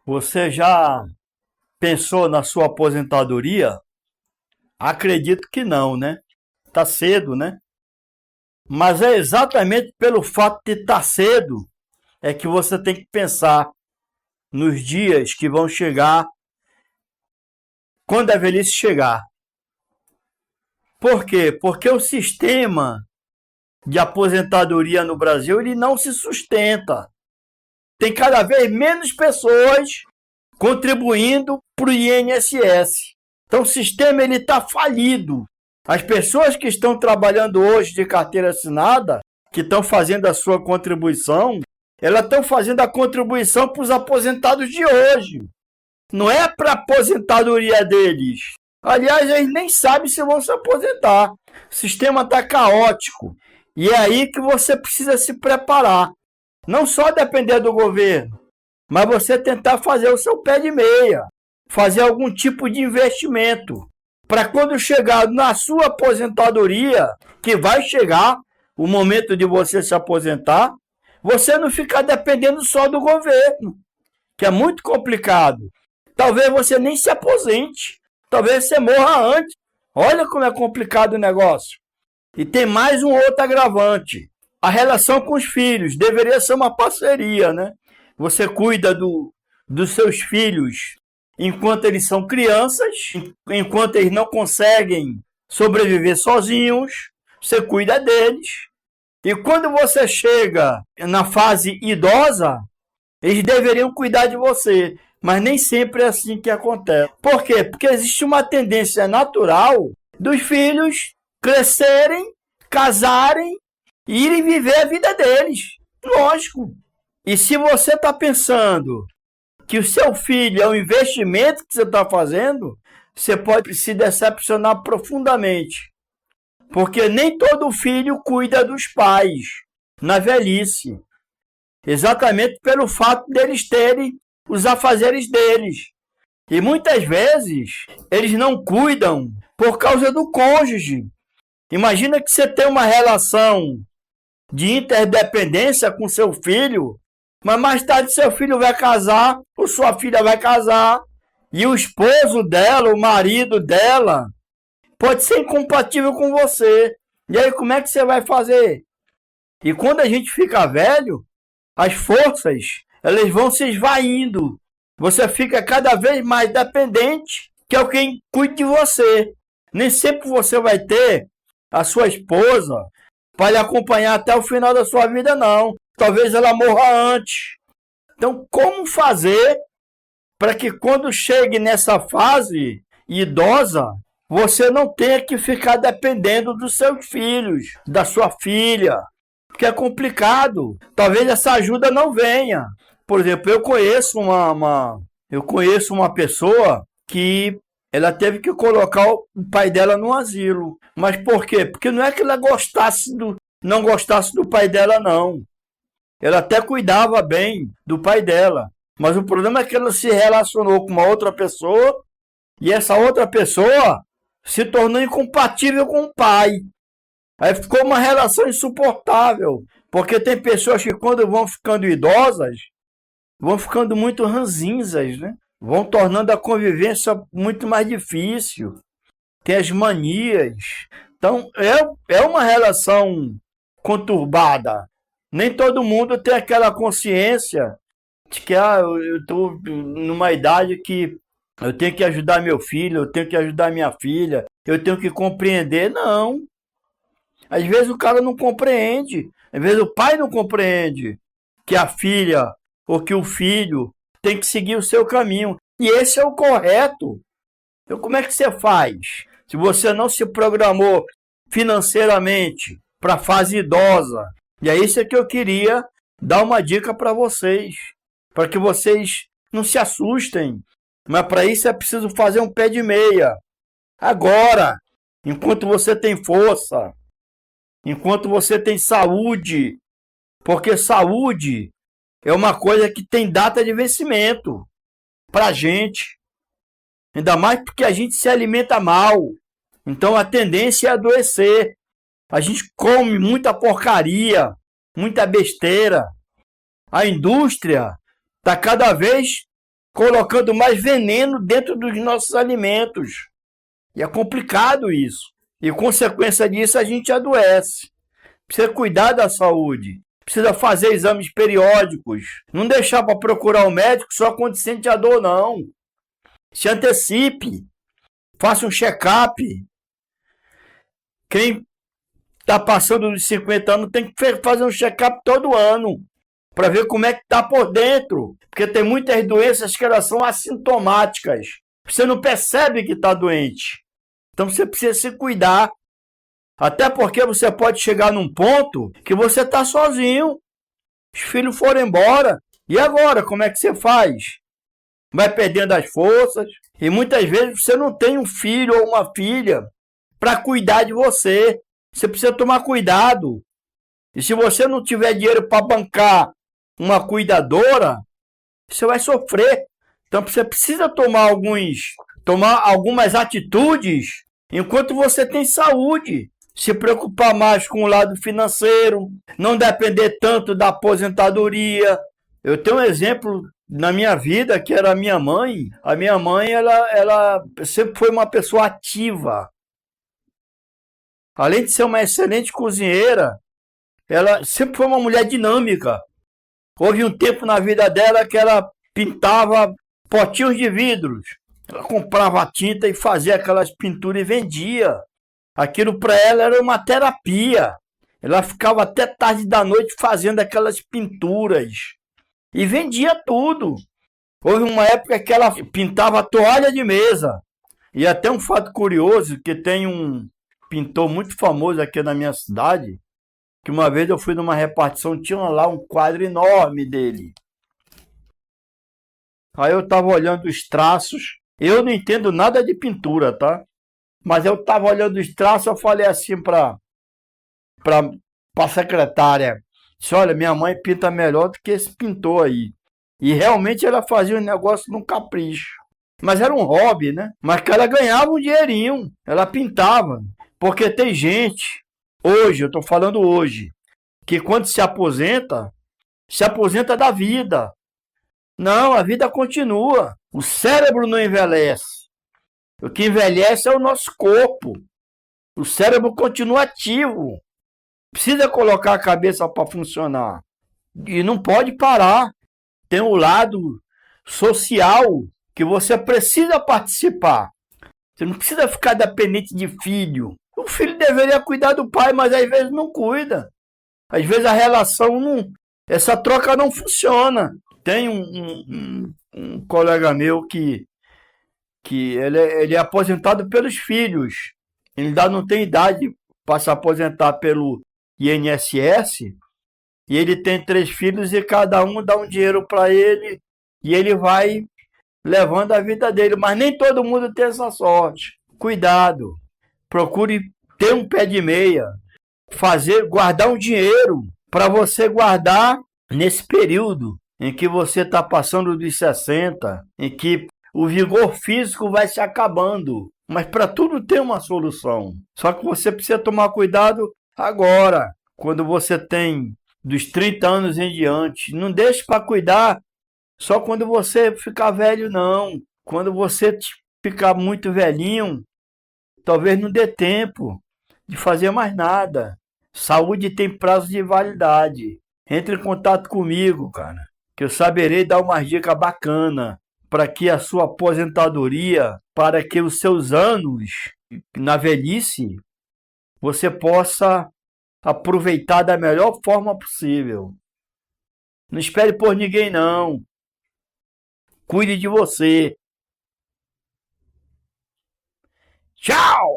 Você já pensou na sua aposentadoria? Acredito que não, né? Tá cedo, né? Mas é exatamente pelo fato de estar cedo é que você tem que pensar nos dias que vão chegar quando a velhice chegar. Por quê? Porque o sistema de aposentadoria no Brasil ele não se sustenta. Tem cada vez menos pessoas contribuindo para o INSS. Então o sistema ele está falido. As pessoas que estão trabalhando hoje de carteira assinada, que estão fazendo a sua contribuição, elas estão fazendo a contribuição para os aposentados de hoje. Não é para a aposentadoria deles. Aliás, eles nem sabem se vão se aposentar. O sistema está caótico. E é aí que você precisa se preparar. Não só depender do governo, mas você tentar fazer o seu pé de meia, fazer algum tipo de investimento, para quando chegar na sua aposentadoria, que vai chegar o momento de você se aposentar, você não ficar dependendo só do governo, que é muito complicado. Talvez você nem se aposente, talvez você morra antes. Olha como é complicado o negócio. E tem mais um outro agravante. A relação com os filhos deveria ser uma parceria, né? Você cuida dos seus filhos enquanto eles são crianças, enquanto eles não conseguem sobreviver sozinhos, você cuida deles. E quando você chega na fase idosa, eles deveriam cuidar de você. Mas nem sempre é assim que acontece. Por quê? Porque existe uma tendência natural dos filhos crescerem, casarem e irem viver a vida deles. Lógico. E se você está pensando que o seu filho é um investimento que você está fazendo, você pode se decepcionar profundamente. Porque nem todo filho cuida dos pais na velhice. Exatamente pelo fato deles terem os afazeres deles. E muitas vezes eles não cuidam por causa do cônjuge. Imagina que você tem uma relação de interdependência com seu filho, mas mais tarde seu filho vai casar, ou sua filha vai casar, e o esposo dela, o marido dela, pode ser incompatível com você. E aí como é que você vai fazer? E quando a gente fica velho, as forças elas vão se esvaindo. Você fica cada vez mais dependente, que é o quem cuida de você. Nem sempre você vai ter a sua esposa para lhe acompanhar até o final da sua vida, não. Talvez ela morra antes. Então, como fazer para que quando chegue nessa fase idosa, você não tenha que ficar dependendo dos seus filhos, da sua filha? Porque é complicado. Talvez essa ajuda não venha. Por exemplo, eu conheço uma pessoa que ela teve que colocar o pai dela no asilo. Mas por quê? Porque não é que ela não gostasse do pai dela, não. Ela até cuidava bem do pai dela. Mas o problema é que ela se relacionou com uma outra pessoa e essa outra pessoa se tornou incompatível com o pai. Aí ficou uma relação insuportável. Porque tem pessoas que quando vão ficando idosas, vão ficando muito ranzinzas, né? Vão tornando a convivência muito mais difícil. Tem as manias. Então, é uma relação conturbada. Nem todo mundo tem aquela consciência de que eu estou numa idade que eu tenho que ajudar meu filho, eu tenho que ajudar minha filha, eu tenho que compreender. Não. Às vezes o cara não compreende. Às vezes o pai não compreende que a filha ou que o filho tem que seguir o seu caminho. E esse é o correto. Então como é que você faz? Se você não se programou financeiramente para a fase idosa. E é isso que eu queria dar uma dica para vocês. Para que vocês não se assustem. Mas para isso é preciso fazer um pé de meia. Agora, enquanto você tem força, enquanto você tem saúde. Porque saúde é uma coisa que tem data de vencimento para a gente. Ainda mais porque a gente se alimenta mal. Então a tendência é adoecer. A gente come muita porcaria, muita besteira. A indústria está cada vez colocando mais veneno dentro dos nossos alimentos. E é complicado isso. E consequência disso a gente adoece. Precisa cuidar da saúde. Precisa fazer exames periódicos. Não deixar para procurar o médico só quando sente a dor, não. Se antecipe. Faça um check-up. Quem está passando dos 50 anos tem que fazer um check-up todo ano. Para ver como é que está por dentro. Porque tem muitas doenças que elas são assintomáticas. Você não percebe que está doente. Então você precisa se cuidar. Até porque você pode chegar num ponto que você está sozinho. Os filhos foram embora. E agora, como é que você faz? Vai perdendo as forças. E muitas vezes você não tem um filho ou uma filha para cuidar de você. Você precisa tomar cuidado. E se você não tiver dinheiro para bancar uma cuidadora, você vai sofrer. Então você precisa tomar algumas atitudes enquanto você tem saúde. Se preocupar mais com o lado financeiro, não depender tanto da aposentadoria. Eu tenho um exemplo na minha vida que era a minha mãe. A minha mãe, ela sempre foi uma pessoa ativa. Além de ser uma excelente cozinheira, ela sempre foi uma mulher dinâmica. Houve um tempo na vida dela que ela pintava potinhos de vidros. Ela comprava tinta e fazia aquelas pinturas e vendia. Aquilo para ela era uma terapia. Ela ficava até tarde da noite fazendo aquelas pinturas. E vendia tudo. Houve uma época que ela pintava toalha de mesa. E até um fato curioso, que tem um pintor muito famoso aqui na minha cidade, que uma vez eu fui numa repartição, tinha lá um quadro enorme dele. Aí eu estava olhando os traços. Eu não entendo nada de pintura, tá? Mas eu estava olhando os traços, eu falei assim para a secretária. Disse, olha, minha mãe pinta melhor do que esse pintor aí. E realmente ela fazia um negócio num capricho. Mas era um hobby, né? Mas que ela ganhava um dinheirinho. Ela pintava. Porque tem gente, hoje, eu estou falando hoje, que quando se aposenta da vida. Não, a vida continua. O cérebro não envelhece. O que envelhece é o nosso corpo. O cérebro continua ativo. Precisa colocar a cabeça para funcionar. E não pode parar. Tem um lado social que você precisa participar. Você não precisa ficar dependente de filho. O filho deveria cuidar do pai, mas às vezes não cuida. Às vezes a relação não... Essa troca não funciona. Tem um colega meu que ele é aposentado pelos filhos. Ele ainda não tem idade para se aposentar pelo INSS. E ele tem 3 filhos e cada um dá um dinheiro para ele. E ele vai levando a vida dele. Mas nem todo mundo tem essa sorte. Cuidado. Procure ter um pé de meia. Guardar um dinheiro para você guardar nesse período em que você está passando dos 60, em que o vigor físico vai se acabando. Mas para tudo tem uma solução. Só que você precisa tomar cuidado agora, quando você tem dos 30 anos em diante. Não deixe para cuidar só quando você ficar velho, não. Quando você ficar muito velhinho, talvez não dê tempo de fazer mais nada. Saúde tem prazo de validade. Entre em contato comigo, cara, que eu saberei dar umas dicas bacanas para que a sua aposentadoria, para que os seus anos na velhice, você possa aproveitar da melhor forma possível. Não espere por ninguém, não. Cuide de você. Tchau!